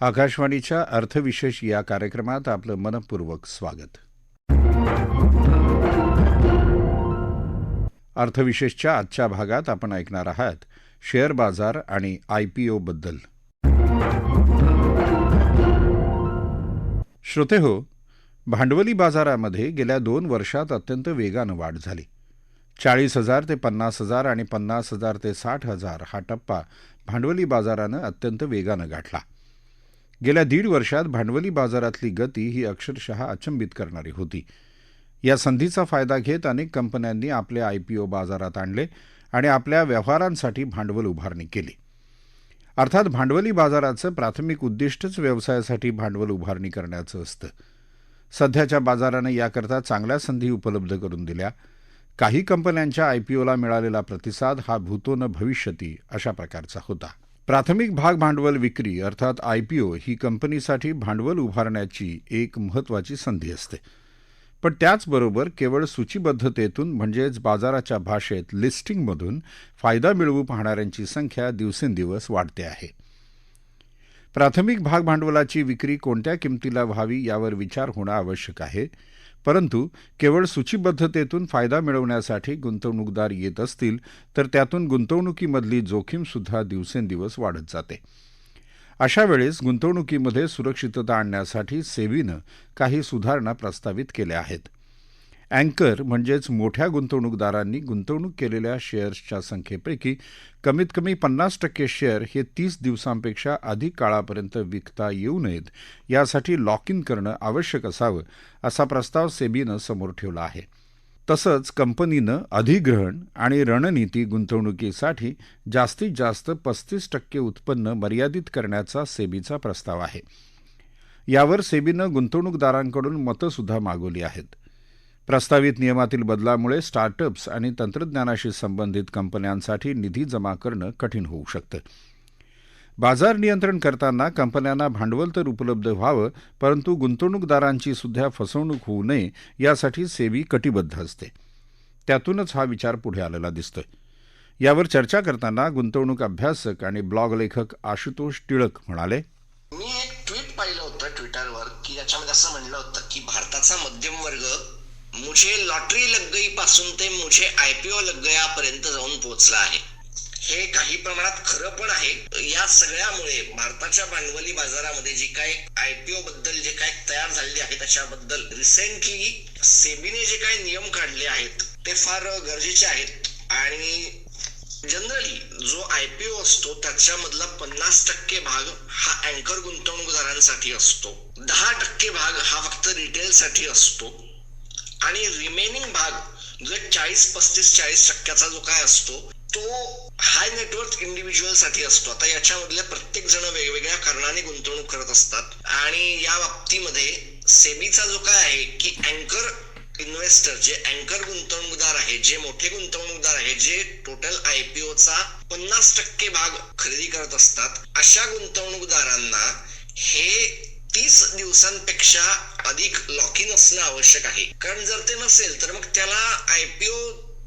आकाशवाणीच्या अर्थविशेष या कार्यक्रमात आपलं मनपूर्वक स्वागत. अर्थविशेषच्या आजच्या भागात आपण ऐकणार आहात शेअर बाजार आणि IPO बद्दल. श्रोतेहो, भांडवली बाजारामध्ये गेल्या 2 वर्षात अत्यंत वेगानं वाढ झाली. 40,000 ते 50,000 आणि 50,000 ते 60,000 हा टप्पा भांडवली बाजारानं अत्यंत वेगानं गाठला. गेल्या 1.5 वर्षात भांडवली बाजारातली गती ही अक्षरशः अचंबित करणारी होती. या संधीचा फायदा घेत अनेक कंपन्यांनी आपले IPO बाजारात आणले आणि आपल्या व्यवहारांसाठी भांडवल उभारणी केली. अर्थात भांडवली बाजाराचं प्राथमिक उद्दिष्टच व्यवसायासाठी भांडवल उभारणी करण्याचं असतं. सध्याच्या बाजारानं याकरता चांगल्या संधी उपलब्ध करून दिल्या. काही कंपन्यांच्या IPOला मिळालेला प्रतिसाद हा भूतो न भविष्यती अशा प्रकारचा होता. प्राथमिक भाग भांडवल विक्री अर्थात IPO ही कंपनीसाठी भांडवल उभारण्याची एक महत्त्वाची संधी असते. पण त्याचबरोबर केवळ सूचीबद्धतेतून म्हणजेच बाजाराच्या भाषेत लिस्टिंगमधून फायदा मिळवू पाहणाऱ्यांची संख्या दिवसेंदिवस वाढते आहे. प्राथमिक भाग भांडवलाची विक्री कोणत्या किमतीला व्हावी यावर विचार होणं आवश्यक आहे. परंतु केवळ सूचीबद्धतेतून फायदा मिळवण्यासाठी गुंतवणूकदार येत असतील तर त्यातून गुंतवणुकीमधली जोखीमसुद्धा दिवसेंदिवस वाढत जाते. अशा वेळेस गुंतवणुकीमध्ये सुरक्षितता आणण्यासाठी सेबीनं काही सुधारणा प्रस्तावित केल्या आहेत. अँकर म्हणजेच मोठ्या गुंतवणूकदारांनी गुंतवणूक केलेल्या शेअर्सच्या संख्येपैकी कमीत कमी 50% शेअर हे 30 दिवसांपेक्षा अधिक काळापर्यंत विकता येऊ नयेत यासाठी लॉक इन करणं आवश्यक असावं असा प्रस्ताव सेबीनं समोर ठेवला आहे. तसंच कंपनीनं अधिग्रहण आणि रणनीती गुंतवणुकीसाठी जास्तीत जास्त 35% उत्पन्न मर्यादित करण्याचा सेबीचा प्रस्ताव आहे. यावर सेबीनं गुंतवणूकदारांकडून मतंसुद्धा मागवली आहेत. प्रस्तावित नियमातील बदलामुळे स्टार्टअप्स आणि तंत्रज्ञानाशी संबंधित कंपन्यांसाठी निधी जमा करणं कठीण होऊ शकतं. बाजार नियंत्रण करताना कंपन्यांना भांडवल तर उपलब्ध व्हावं, परंतु गुंतवणूकदारांची सुद्धा फसवणूक होऊ नये यासाठी सेबी कटिबद्ध असते. त्यातूनच हा विचार पुढे आलेला दिसतोय. यावर चर्चा करताना गुंतवणूक अभ्यासक आणि ब्लॉग लेखक आशुतोष टिळक म्हणाले, मी एक ट्विट पाहिलं होतं ट्विटरवर की याच्यामध्ये असं म्हणलं होतं की भारताचा मध्यम वर्ग मुझे लॉटरी लग गई पासून ते मुझे IPO लग गया पर्यंत जाऊन पोहोचला आहे. हे काही प्रमाणात खरं पण आहे. या सगळ्यामुळे भारताच्या भांडवली बाजारामध्ये जी काय IPO बद्दल जे काय तयार झालेले आहे त्याच्याबद्दल रिसेंटली सेबीने जे काही नियम काढले आहेत ते फार गरजेचे आहेत. आणि जनरली जो IPO असतो त्याच्यामधला 50% भाग हा अँकर गुंतवणूकदारांसाठी असतो, 10% भाग हा फक्त रिटेलसाठी असतो आणि रिमेनिंग भाग जो 40-35-40% जो काय असतो तो हाय नेटवर्थ इंडिव्हिज्युअल साठी असतो. आता याच्यामधल्या प्रत्येक जण वेगवेगळ्या कारणाने गुंतवणूक करत असतात आणि या बाबतीमध्ये सेबीचा जो काय आहे की अँकर इन्व्हेस्टर जे अँकर गुंतवणूकदार आहे, जे मोठे गुंतवणूकदार आहे, जे टोटल IPOचा 50% भाग खरेदी करत असतात, अशा गुंतवणूकदारांना हे 30 दिवसांपेक्षा अधिक लॉक इन असणं आवश्यक आहे. कारण जर ते नसेल तर मग त्याला IPO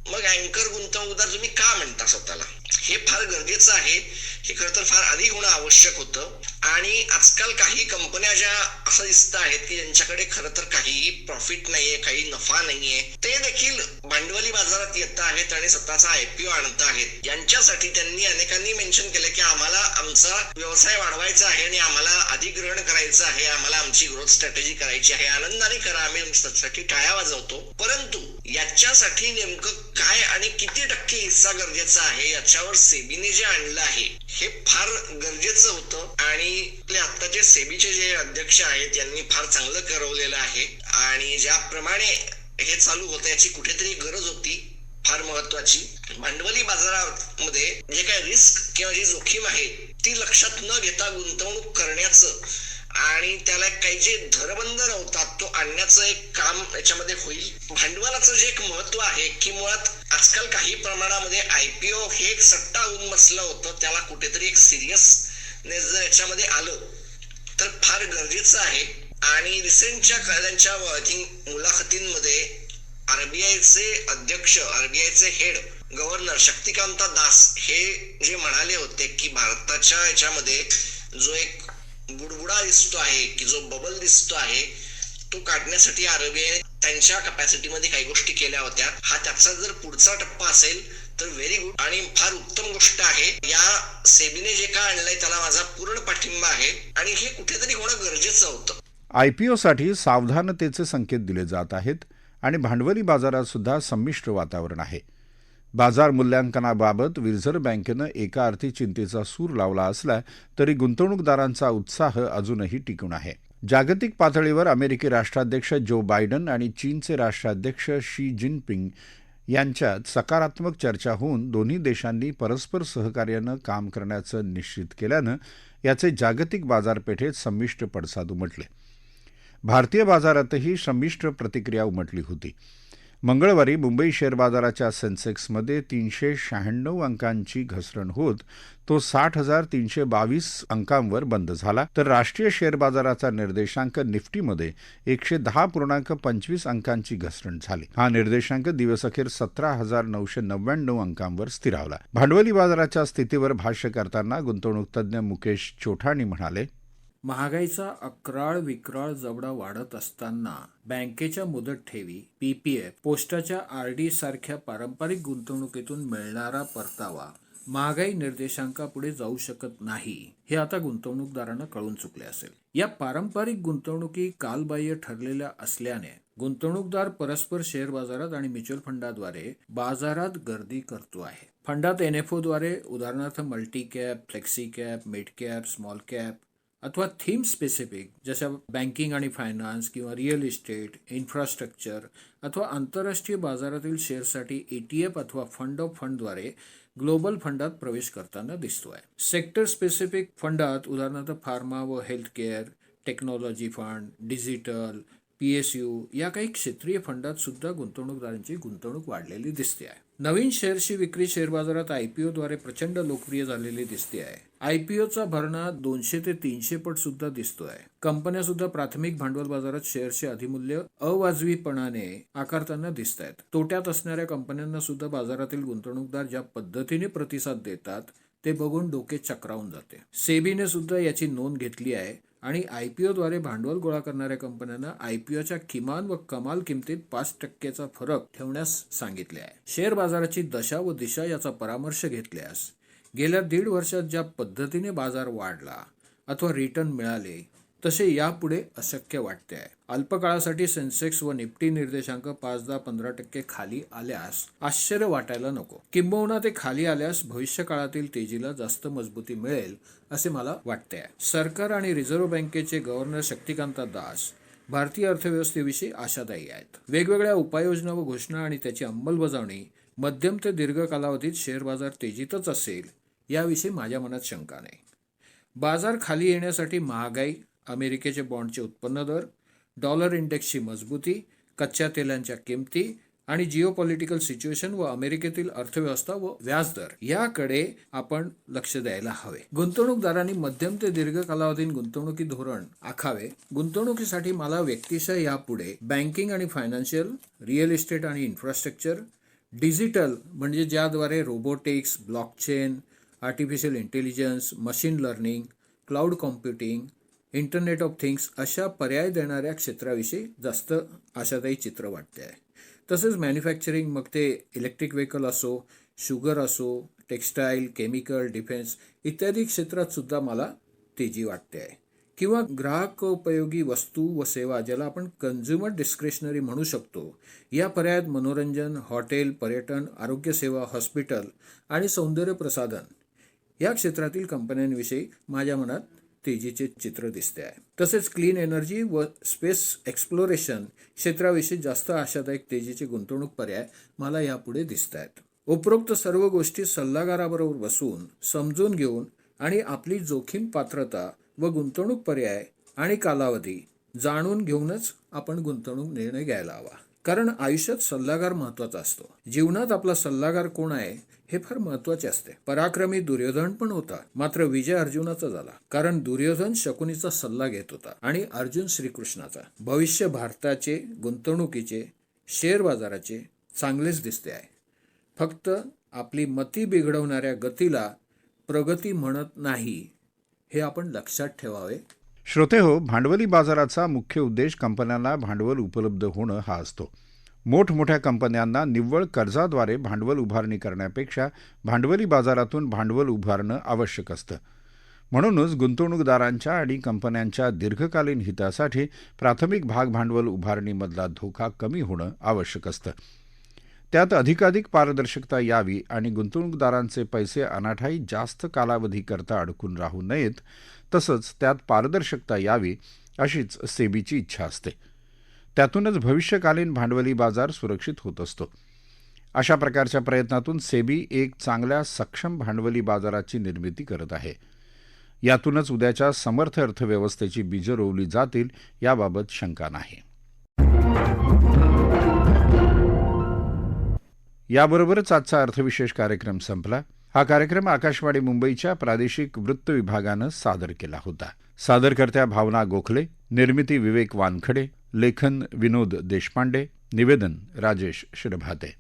मग अँकर गुंतवणूकदार तुम्ही का म्हणता स्वतःला, हे फार गरजेचं आहे. हे खरं तर फार अधिक होणं आवश्यक होतं. आणि आजकाल काही कंपन्या ज्या असं दिसत आहेत की ज्यांच्याकडे खरं तर काहीही प्रॉफिट नाहीये, काही नफा नाहीये, ते देखील भांडवली बाजारात येत आहेत आणि स्वतःचा IPO आणत आहेत. यांच्यासाठी त्यांनी अनेकांनी मेन्शन केलं की आम्हाला आमचा व्यवसाय वाढवायचा आहे आणि आम्हाला अधिग्रहण करायचं आहे, आम्हाला आमची ग्रोथ स्ट्रॅटेजी करायची आहे. आनंदाने करा, आम्ही त्यासाठी टाळ्या वाजवतो. परंतु याच्यासाठी नेमकं काय आणि किती टक्के हिस्सा गरजेचा आहे याच्यावर सेबीने जे आणलं आहे हे फार गरजेचं होतं. आणि आपले आत्ताचे सेबीचे जे अध्यक्ष आहेत यांनी फार चांगलं करवलेलं आहे आणि ज्याप्रमाणे हे चालू होतं याची कुठेतरी गरज होती फार महत्वाची. भांडवली बाजारामध्ये जे काय रिस्क किंवा जी जोखीम आहे ती लक्षात न घेता गुंतवणूक करण्याचं आणि त्याला काही जे धरबंध नव्हता तो आणण्याचं एक काम याच्यामध्ये होईल. भांडवलाचं जे एक महत्व आहे की मुळात आजकाल काही प्रमाणामध्ये IPO हे एक सट्टा होऊन बसलं होतं, त्याला कुठेतरी एक सिरियसनेस जर याच्यामध्ये आलं तर फार गरजेचं आहे. आणि रिसेंटच्या त्यांच्या मुलाखतींमध्ये RBIचे अध्यक्ष, RBIचे हेड गव्हर्नर शक्तिकांता दास हे जे म्हणाले होते की भारताच्या याच्यामध्ये जो एक बुडबुडा दिसतो आहे की जो बबल दिसतो आहे तो काढण्यासाठी आरबीआय त्यांच्या कॅपॅसिटीमध्ये काही गोष्टी केल्या होत्या. हा त्याचा जर पुढचा टप्पा असेल तर व्हेरी गुड आणि फार उत्तम गोष्ट आहे. या सेबीने जे काय आणलंय त्याला माझा पूर्ण पाठिंबा आहे आणि हे कुठेतरी होणं गरजेचं होतं. आयपीओसाठी सावधानतेचे संकेत दिले जात आहेत आणि भांडवली बाजारात सुद्धा संमिश्र वातावरण आहे. बाजार मूल्यांकनाबाबत रिझर्व्ह बँकेनं एका अर्थी चिंतेचा सूर लावला असला तरी गुंतवणूकदारांचा उत्साह अजूनही टिकून आहे. जागतिक पातळीवर अमेरिकी राष्ट्राध्यक्ष जो बायडन आणि चीनचे राष्ट्राध्यक्ष शी जिनपिंग यांच्यात सकारात्मक चर्चा होऊन दोन्ही देशांनी परस्पर सहकार्यानं काम करण्याचं निश्चित केल्यानं याचे जागतिक बाजारपेठेत संमिश्र पडसाद उमटले. भारतीय बाजारातही संमिश्र प्रतिक्रिया उमटली होती. मंगळवारी मुंबई शेअर बाजाराच्या सेन्सेक्समध्ये 396 अंकांची घसरण होत तो 60,322 अंकांवर बंद झाला, तर राष्ट्रीय शेअर बाजाराचा निर्देशांक निफ्टीमध्ये 110.25 अंकांची घसरण झाली. हा निर्देशांक दिवसअखेर 17,999 अंकांवर स्थिरावला. भांडवली बाजाराच्या स्थितीवर भाष्य करताना गुंतवणूक तज्ज्ञ मुकेश चोठाणी म्हणाले, महागाईचा अक्राळ विक्राळ जबडा वाढत असताना बँकेच्या मुदत ठेवी, पीपीएफ, पोस्टाच्या आरडी सारख्या पारंपरिक गुंतवणुकीतून मिळणारा परतावा महागाई निर्देशांकापुढे जाऊ शकत नाही हे आता गुंतवणूकदारांना कळून चुकले असेल. या पारंपरिक गुंतवणुकी कालबाह्य ठरलेल्या असल्याने गुंतवणूकदार परस्पर शेअर बाजारात आणि म्युच्युअल फंडाद्वारे बाजारात गर्दी करतो आहे. फंडात एनएफओद्वारे उदाहरणार्थ multi cap, flexi cap, mid cap, small cap अथवा थीम स्पेसिफिक जशा बँकिंग आणि फायनान्स किंवा रिअल इस्टेट, इन्फ्रास्ट्रक्चर अथवा आंतरराष्ट्रीय बाजारातील शेअरसाठी ETF अथवा फंड ऑफ फंडद्वारे ग्लोबल फंडात प्रवेश करताना दिसतोय. सेक्टर स्पेसिफिक फंडात उदाहरणार्थ फार्मा व health care, technology fund, digital, PSU या काही क्षेत्रीय फंडात सुद्धा गुंतवणूकदारांची गुंतवणूक वाढलेली दिसते आहे. नवीन शेअर्सची विक्री शेअर बाजारात IPOद्वारे प्रचंड लोकप्रिय झालेली दिसते आहे. IPOचा भरणा 200 ते 300 पट सुद्धा दिसतोय. कंपन्या सुद्धा प्राथमिक भांडवल बाजारात शेअरचे अधिमूल्य अवाजवीपणाने आकारताना दिसत आहेत. तोट्यात असणाऱ्या कंपन्यांना सुद्धा बाजारातील गुंतवणूकदार ज्या पद्धतीने प्रतिसाद देतात ते बघून डोके चक्रावून जाते. सेबीने सुद्धा याची नोंद घेतली आहे आणि IPOद्वारे भांडवल गोळा करणाऱ्या कंपन्यांना IPOच्या किमान व कमाल किमतीत 5% फरक ठेवण्यास सांगितले आहे. शेअर बाजाराची दशा व दिशा याचा परामर्श घेतल्यास गेल्या 1.5 वर्षात ज्या पद्धतीने बाजार वाढला अथवा रिटर्न मिळाले तसे यापुढे अशक्य वाटते आहे. अल्पकाळासाठी सेन्सेक्स व निफ्टी निर्देशांक 5-10-15% खाली आल्यास आश्चर्य वाटायला नको. किंबहुना ते खाली आल्यास भविष्यकाळातील तेजीला जास्त मजबूती मिळेल असे मला वाटते आहे. सरकार आणि रिझर्व्ह बँकेचे गव्हर्नर शक्तिकांता दास भारतीय अर्थव्यवस्थेविषयी आशादायी आहेत. वेगवेगळ्या उपाययोजना व घोषणा आणि त्याची अंमलबजावणी मध्यम ते दीर्घ कालावधीत शेअर बाजार तेजीतच असेल याविषयी माझ्या मनात शंका नाही. बाजार खाली येण्यासाठी महागाई, अमेरिकेचे बॉन्डचे उत्पन्न दर, डॉलर इंडेक्सची मजबूती, कच्च्या तेलांच्या किमती आणि जिओपॉलिटिकल सिच्युएशन व अमेरिकेतील अर्थव्यवस्था व व्याजदर याकडे आपण लक्ष द्यायला हवे. गुंतवणूकदारांनी मध्यम ते दीर्घ कालावधीत गुंतवणुकी धोरण आखावे. गुंतवणुकीसाठी मला व्यक्तिशः यापुढे बँकिंग आणि फायनान्शियल, रिअल इस्टेट आणि इन्फ्रास्ट्रक्चर, डिजिटल म्हणजे ज्याद्वारे robotics, blockchain, artificial intelligence, machine learning, cloud computing, internet of things अशा पर्याय देणाऱ्या क्षेत्राविषयी जास्त आशादायी चित्र वाटते आहे. तसेच मॅन्युफॅक्चरिंग, मग ते इलेक्ट्रिक व्हेकल असो, शुगर असो, टेक्स्टाईल, केमिकल, डिफेन्स इत्यादी क्षेत्रात सुद्धा मला तेजी वाटते आहे. किंवा ग्राहकोपयोगी वस्तू व सेवा ज्याला आपण कन्झ्युमर डिस्क्रेशनरी म्हणू शकतो या पर्यायात मनोरंजन, हॉटेल, पर्यटन, आरोग्यसेवा, हॉस्पिटल आणि सौंदर्य प्रसाधन या क्षेत्रातील कंपन्यांविषयी माझ्या मनात तेजीचे चित्र दिसते आहे. तसेच क्लीन एनर्जी व स्पेस एक्सप्लोरेशन क्षेत्राविषयी जास्त आशादायक तेजीचे गुंतवणूक पर्याय मला यापुढे दिसत आहेत. उपरोक्त सर्व गोष्टी सल्लागाराबरोबर बसून समजून घेऊन आणि आपली जोखीम पात्रता व गुंतवणूक पर्याय आणि कालावधी जाणून घेऊनच आपण गुंतवणूक निर्णय घ्यायला हवा. कारण आयुष्यात सल्लागार महत्वाचा असतो. जीवनात आपला सल्लागार कोण आहे हे फार महत्वाचे असते. पराक्रमी दुर्योधन पण होता, मात्र विजय अर्जुनाचा झाला. कारण दुर्योधन शकुनीचा सल्ला घेत होता आणि अर्जुन श्रीकृष्णाचा. भविष्य भारताचे, गुंतवणुकीचे, शेअर बाजाराचे चांगलेच दिसते आहे. फक्त आपली मती बिघडवणाऱ्या गतीला प्रगती म्हणत नाही हे आपण लक्षात ठेवावे. श्रोतेहो, भांडवली बाजाराचा मुख्य उद्देश कंपन्यांना भांडवल उपलब्ध होणं हा असतो. मोठमोठ्या कंपन्यांना निव्वळ कर्जाद्वारे भांडवल उभारणी करण्यापेक्षा भांडवली बाजारातून भांडवल उभारणं आवश्यक असतं. म्हणूनच गुंतवणूकदारांच्या आणि कंपन्यांच्या दीर्घकालीन हितासाठी प्राथमिक भाग भांडवल उभारणीमधला धोका कमी होणं आवश्यक असतं. त्यात अधिकाधिक पारदर्शकता यावी आणि गुंतवणूकदारांचे पैसे अनाठायी जास्त कालावधीकरता अडकून राहू नयेत, तसंच त्यात पारदर्शकता यावी अशीच सेबीची इच्छा असते. त्यातूनच भविष्यकालीन भांडवली बाजार सुरक्षित होत असतो. अशा प्रकारच्या प्रयत्नातून सेबी एक चांगल्या सक्षम भांडवली बाजाराची निर्मिती करत आहे. यातूनच उद्याच्या समर्थ अर्थव्यवस्थेची बीजं रोवली जातील याबाबत शंका नाही. याबरोबरच आजचा अर्थविशेष कार्यक्रम संपला. हा कार्यक्रम आकाशवाणी मुंबईच्या प्रादेशिक वृत्त विभागानं सादर केला होता. सादरकर्त्या भावना गोखले, निर्मिती विवेक वानखडे, लेखन विनोद देशपांडे, निवेदन राजेश शिरभाते.